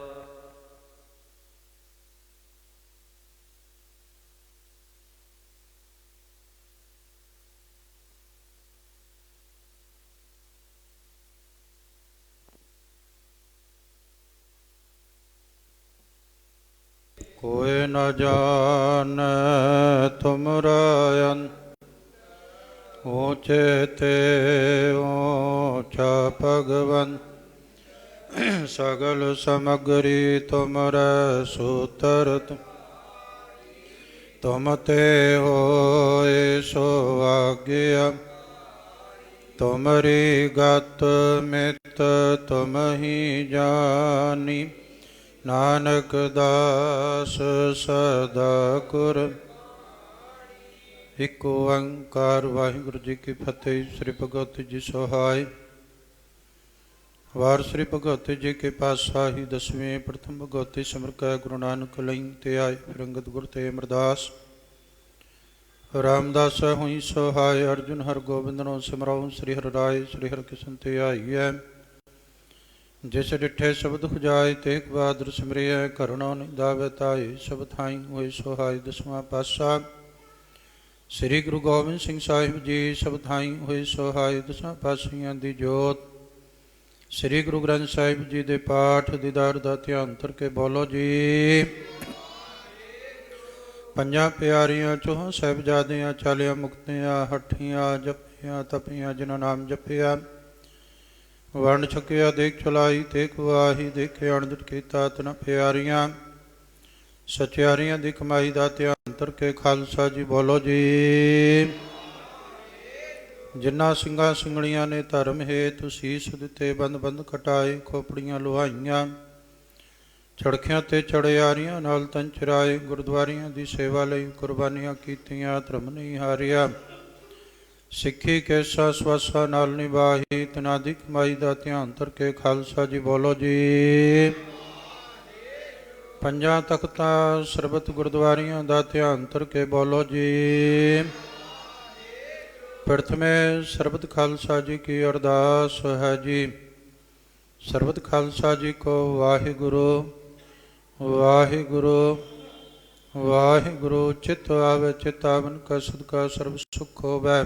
कोई न जान तुमरा अंत, ऊंचे ते ऊंचा भगवन। सगल समग्री तुमरे सूतर। तुम ते होए सो आज्ञा। तुमरी गत मित तुम ही जानी। नानक दास सदा कुर। एक ओंकार। वाहिगुरु जी की फतेह। श्री भगवत जी सहाय। वार श्री भगवत जी के पातशाही दसवें प्रथम भगवती सिमर कै गुरु नानक लई ते आए। रंगत गुर ते अमरदास रामदास हुई सहाय। अर्जुन हर गोबिंद नो सिमराऊं। श्री हर राय श्री हर किशन ते आई है। जिस डिठे शब्द हुजाए तेग बहादुर सिमरिय। करुणा निधावे ताए सब थाई होए सोहाय। दसवां पातशाह श्री गुरु गोबिंद सिंह साहिब जी सब थाई होए सोहाय। दसां पातशाहियां दी जोत श्री गुरु ग्रंथ साहिब जी दे पाठ दीदार दा ध्यान धर के बोलो जी। ਪੰਜਾਂ ਪਿਆਰੀਆਂ ਚੋਹਾਂ ਸਾਹਿਬਜ਼ਾਦਿਆਂ ਚਾਲਿਆਂ ਮੁਕਤਿਆਂ ਹੱਠੀਆਂ ਜਪੀਆਂ ਤਪੀਆਂ ਜਿਨ੍ਹਾਂ ਨਾਮ ਜਪਿਆ। ਵੰਡ ਛਕਿਆ ਦੇਖ ਚਲਾਈ ਤੇ ਖਵਾਹੀ ਦੇਖੇ ਅਣਦਿਟ ਕੀਤਾ ਤਨ ਪਿਆਰੀਆਂ। ਸਚਿਆਰੀਆਂ ਦੀ ਕਮਾਈ ਦਾ ਧਿਆਨ ਧਰ ਕੇ ਖਾਲਸਾ ਜੀ ਬੋਲੋ ਜੀ। ਜਿਨ੍ਹਾਂ ਸਿੰਘਾਂ ਸਿੰਘਣੀਆਂ ਨੇ ਧਰਮ ਹੇਤੁ ਸੀਸ ਦਿੱਤੇ ਬੰਦ ਬੰਦ ਕਟਾਏ ਖੋਪੜੀਆਂ ਲੁਹਾਈਆਂ। ਚੜਖਿਆਂ ਤੇ ਚੜਿਆਰੀਆਂ ਨਾਲ ਤਨ ਚਰਾਏ। ਗੁਰਦੁਆਰਿਆਂ ਦੀ ਸੇਵਾ ਲਈ ਕੁਰਬਾਨੀਆਂ ਕੀਤੀਆਂ ਧਰਮ ਨਹੀਂ ਹਾਰਿਆ। ਸਿੱਖੀ ਕੈਸਾ ਸਵਾਸਾ ਨਾਲ ਨਿਭਾਹੀ ਤਨਾਂ ਦੀ ਕਮਾਈ ਦਾ ਧਿਆਨ ਧਰ ਕੇ ਖਾਲਸਾ ਜੀ ਬੋਲੋ ਜੀ। ਪੰਜਾਂ ਤਖਤਾਂ ਸਰਬਤ ਗੁਰਦੁਆਰਿਆਂ ਦਾ ਧਿਆਨ ਧਰ ਕੇ ਬੋਲੋ ਜੀ। ਪ੍ਰਥਮੇ ਸਰਬਤ ਖਾਲਸਾ ਜੀ ਕੀ ਅਰਦਾਸ ਹੈ ਜੀ। ਸਰਬਤ ਖਾਲਸਾ ਜੀ ਕੋ ਵਾਹਿਗੁਰੂ ਵਾਹਿਗੁਰੂ ਵਾਹਿਗੁਰੂ। ਚਿਤ ਆਵੇ ਚਿਤਾਵਨ ਕਾ ਸਦਕਾ ਸਰਬ ਸੁਖ ਹੋਵੈ।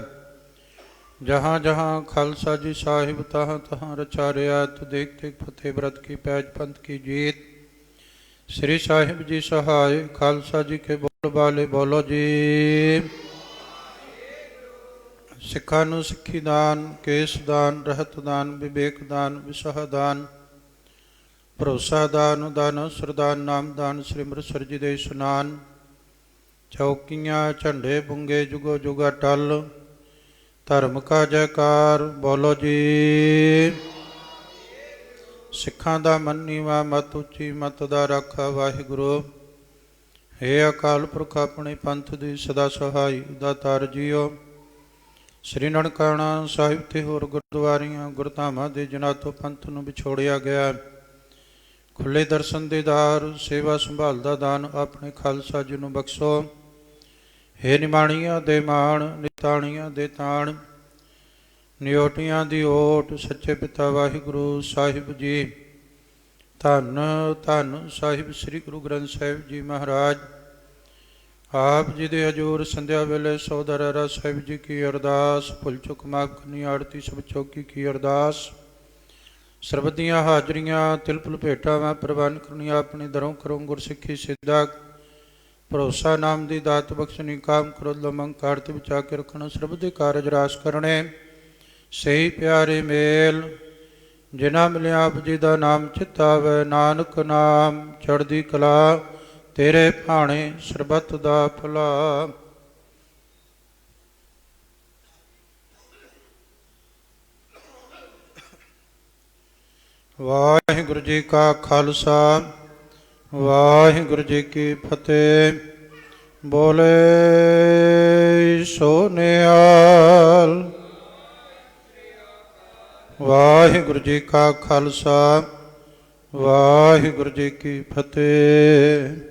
जहाँ जहाँ खालसा जी साहिब तहाँ तहाँ रचा रियात। देख देख फतेह व्रत की पैज पंथ की जीत। श्री साहिब जी सहाय। खालसा जी के बोल बाले बोलो जी। सिखा नूं सिक्खी दान केस दान रहत दान विवेक दान विसह दान भरोसा दान दान सरदान नाम दान श्री अमृतसर जी दे स्नान। चौकियाँ झंडे बुंगे जुगो जुगा टल। धर्म का जयकार बोलो जी। सिखां दा मन नीवा मत उची मत दा राखा वाहिगुरु। हे अकाल पुरख अपने पंथ दी सदा सहाय दातार जीओ। श्री ननकाणा साहिब ते होर गुरुद्वारियां गुरधामां दे जिन्हां तों पंथ नूं विछोड़िया गया। खुले दर्शन दीदार सेवा संभाल दा दान अपने खालसा जी नूं बख्शो। हे निमाणिया दे माण निताणिया दे ताण। ਨਿਓਟੀਆਂ ਦੀ ਓਟ ਸੱਚੇ ਪਿਤਾ ਵਾਹਿਗੁਰੂ ਸਾਹਿਬ ਜੀ। ਧੰਨ ਧੰਨ ਸਾਹਿਬ ਸ੍ਰੀ ਗੁਰੂ ਗ੍ਰੰਥ ਸਾਹਿਬ ਜੀ ਮਹਾਰਾਜ। ਆਪ ਜੀ ਦੇ ਹਜ਼ੂਰ ਸੰਧਿਆ ਵੇਲੇ ਸੋਦਰ ਰਹਿਰਾ ਸਾਹਿਬ ਜੀ ਕੀ ਅਰਦਾਸ। ਭੁੱਲ ਚੁੱਕ ਮਾਫ ਕਰਨੀ, ਆੜਤੀ ਸਭ ਚੌਕੀ ਕੀ ਅਰਦਾਸ। ਸਰਬਤ ਦੀਆਂ ਹਾਜ਼ਰੀਆਂ ਤਿਲਪੁਲ ਭੇਟਾਂ ਮੈਂ ਪ੍ਰਵਾਨ ਕਰਨੀ, ਆਪਣੀ ਦਰੋਂ ਕਰੂੰ ਗੁਰਸਿੱਖੀ ਸਿੱਧਾ। ਭਰੋਸਾ ਨਾਮ ਦੀ ਦਾਤ ਬਖਸ਼ਣੀ, ਕਾਮ ਕ੍ਰੋਧ ਲੋਭ ਅਹੰਕਾਰ ਤੇ ਬਚਾ ਕੇ ਰੱਖਣਾ, ਸਰਬਤ ਦੇ ਕਾਰਜ ਰਾਸ ਕਰਨੇ। ਸਹੀ ਪਿਆਰੇ ਮੇਲ ਜਿਨ੍ਹਾਂ ਮਿਲਿਆ ਆਪ ਜੀ ਦਾ ਨਾਮ ਚਿਤਾਵੇ, ਨਾਨਕ ਨਾਮ ਚੜ੍ਹਦੀ ਕਲਾ ਤੇਰੇ ਭਾਣੇ ਸਰਬੱਤ ਦਾ ਭਲਾ। ਵਾਹਿਗੁਰੂ ਜੀ ਕਾ ਖਾਲਸਾ, ਵਾਹਿਗੁਰੂ ਜੀ ਕੀ ਫਤਿਹ। ਬੋਲੇ ਸੋ ਨਿਹਾਲ। ਵਾਹਿਗੁਰੂ ਜੀ ਕਾ ਖਾਲਸਾ, ਵਾਹਿਗੁਰੂ ਜੀ ਕੀ ਫਤਿਹ।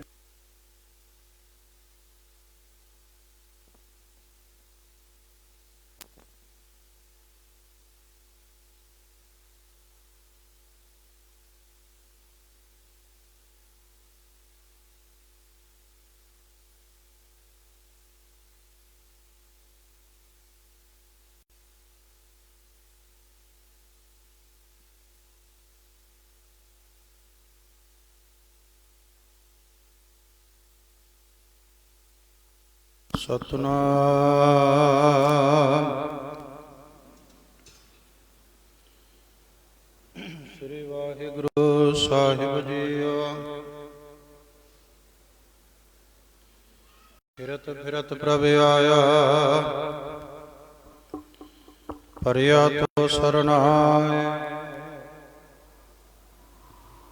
ਸਤਿਨਾਮ ਸ੍ਰੀ ਵਾਹਿਗੁਰੂ ਸਾਹਿਬ ਜੀਓ। ਫਿਰਤ ਫਿਰਤ ਪ੍ਰਭ ਆਇਆ, ਪਰਿਆ ਤੋ ਸਰਨਾਏ।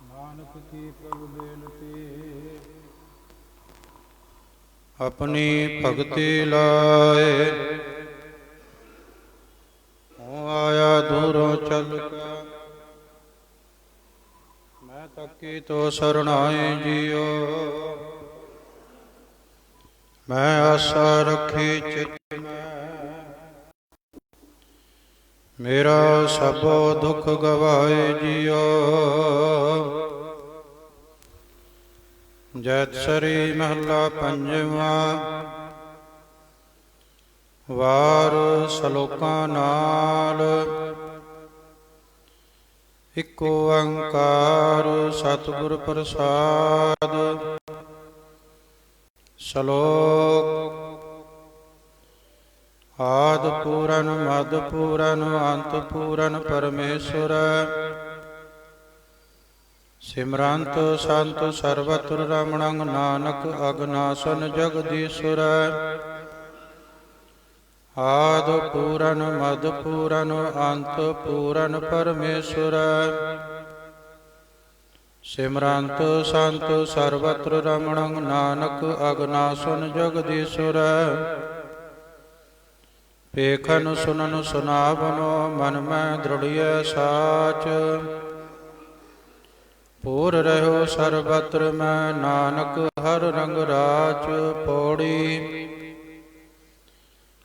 ਨਾਨਕ ਕੀ ਪ੍ਰਭ ਬੇਨਤੀ, ਆਪਣੀ ਭਗਤੀ ਲਾਏ। ਹੂੰ ਆਇਆ ਦੂਰੋਂ ਚੱਲ ਕੇ, ਮੈਂ ਤੱਕੀ ਤੋ ਸਰਣਾਏ ਜੀਓ। ਮੈਂ ਆਸਾ ਰੱਖੀ ਚਿਤ ਮੈਂ, ਮੇਰਾ ਸਭੋ ਦੁੱਖ ਗਵਾਏ ਜੀਓ। ਜੈਤਸਰੀ ਮਹੱਲਾ ਪੰਜਵਾਂ। ਵਾਰ ਸਲੋਕਾਂ ਨਾਲ, ਇਕ ਓੰਕਾਰ ਸਤਿਗੁਰ ਪ੍ਰਸਾਦ। ਸ਼ਲੋਕ। ਆਦਿ ਪੂਰਨ ਮਧ ਪੂਰਨ ਅੰਤ ਪੂਰਨ ਪਰਮੇਸ਼ਵਰ। ਸਿਮਰੰਤ ਸੰਤ ਸਰਬਤਰ ਰਮਣੰ, ਨਾਨਕ ਅਗਨਾਸਨ ਜਗਦੀਸ਼ਵਰ। ਆਦਿ ਪੂਰਨ ਮਧ ਪੂਰਨ ਅੰਤ ਪੂਰਨ ਪਰਮੇਸ਼ਵਰ। ਸਿਮਰੰਤ ਸੰਤ ਸਰਬਤਰ ਰਮਣੰ, ਨਾਨਕ ਅਗਨਾਸਨ ਜਗਦੀਸ਼ਵਰ। ਵੇਖਨ ਸੁਨਨ ਸੁਨਾਵਨੋ, ਮਨ ਮੈਂ ਦ੍ਰਿੜੀਐ ਸਾਚ। ਪੂਰ ਰਹਿਓ ਸਰਬਤਰ ਮੈਂ, ਨਾਨਕ ਹਰ ਰੰਗ ਰਾਚ। ਪੌੜੀ।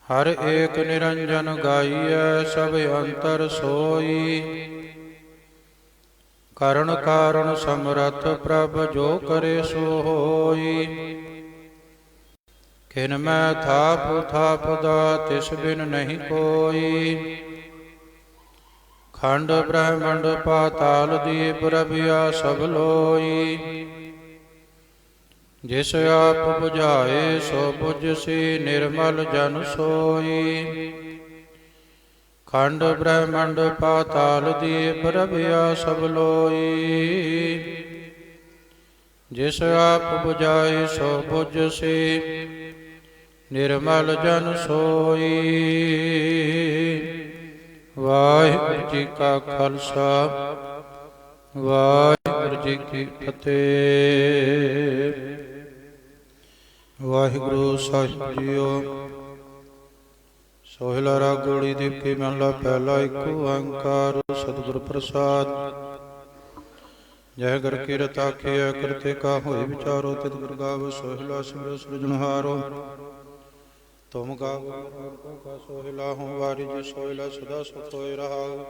ਹਰ ਏਕ ਨਿਰੰਜਨ ਗਾਈਐ, ਸਭ ਅੰਤਰ ਸੋਈ। ਕਰਨ ਕਾਰਨ ਸਮਰੱਥ ਪ੍ਰਭ, ਜੋ ਕਰੇ ਸੋ ਹੋਈ। ਕਿਨ ਮੈਂ ਥਾਪ ਥਾਪ ਦਾ, ਤਿਸ ਬਿਨ ਨਹੀਂ ਕੋਈ। ਖੰਡ ਬ੍ਰਹਮੰਡ ਪਾਤਾਲ ਦੀ, ਪ੍ਰਭਿਆ ਸਭ ਲੋਈ। ਜਿਸ ਆਪ ਬੁਝਾਏ ਸੋ ਬੁਝਸੀ, ਨਿਰਮਲ ਜਨ ਸੋਈ। ਖੰਡ ਬ੍ਰਹਮੰਡ ਪਾਤਾਲ ਦੀ, ਪ੍ਰਭਿਆ ਸਭ ਲੋਈ। ਜਿਸ ਆਪ ਬੁਝਾਏ ਸੋ ਬੁਝਸੀ, ਨਿਰਮਲ ਜਨ ਸੋਈ। ਵਾਹਿਗੁਰੂ ਜੀ ਕਾ ਖਾਲਸਾ, ਵਾਹਿਗੁਰੂ ਜੀ ਕੀ ਫਤਿਹ। ਵਾਹਿਗੁਰੂ ਸਾਹਿਬ ਜੀਓ। ਸੋਹਿਲਾ ਰਾਗ ਗੋੜੀ ਦੀਪਕੀ ਮਹਲਾ ਪਹਿਲਾ। ਇੱਕ ਓੰਕਾਰ ਸਤਿਗੁਰ ਪ੍ਰਸਾਦ। ਜੈ ਗੁਰ ਕੀਰਤ ਆਖਿਆ, ਕਰਤੇ ਕਾ ਹੋਏ ਵਿਚਾਰੋ, ਤਿਤ ਗੁਰ ਗਾਵੋ। ਸੋਹਿਲਾ ਸਿਮਰੋ ਸਿਰਜਣਹਾਰੋ, ਤੁਮ ਗਾਵੋ ਕਾ ਸੋਹਿਲਾ ਹੂੰ ਵਾਰੀ ਜੀ ਸੋਹਿਲਾ ਸਦਾ ਸੁਖ ਹੋਇ ਰਹਾਉ।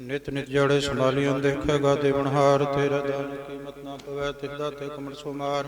ਨਿਤ ਨਿਤ ਜੜੇ ਸੰਭਾਲਿਓ ਦੇਖੇਗਾ ਦੇਵਨਹਾਰ, ਤੇਰਾ ਦਾਨ ਕੀਮਤ ਨਾ ਪਵੈ ਤਿਸ ਦਾਤੇ ਕਮਲ ਸੁਮਾਰ।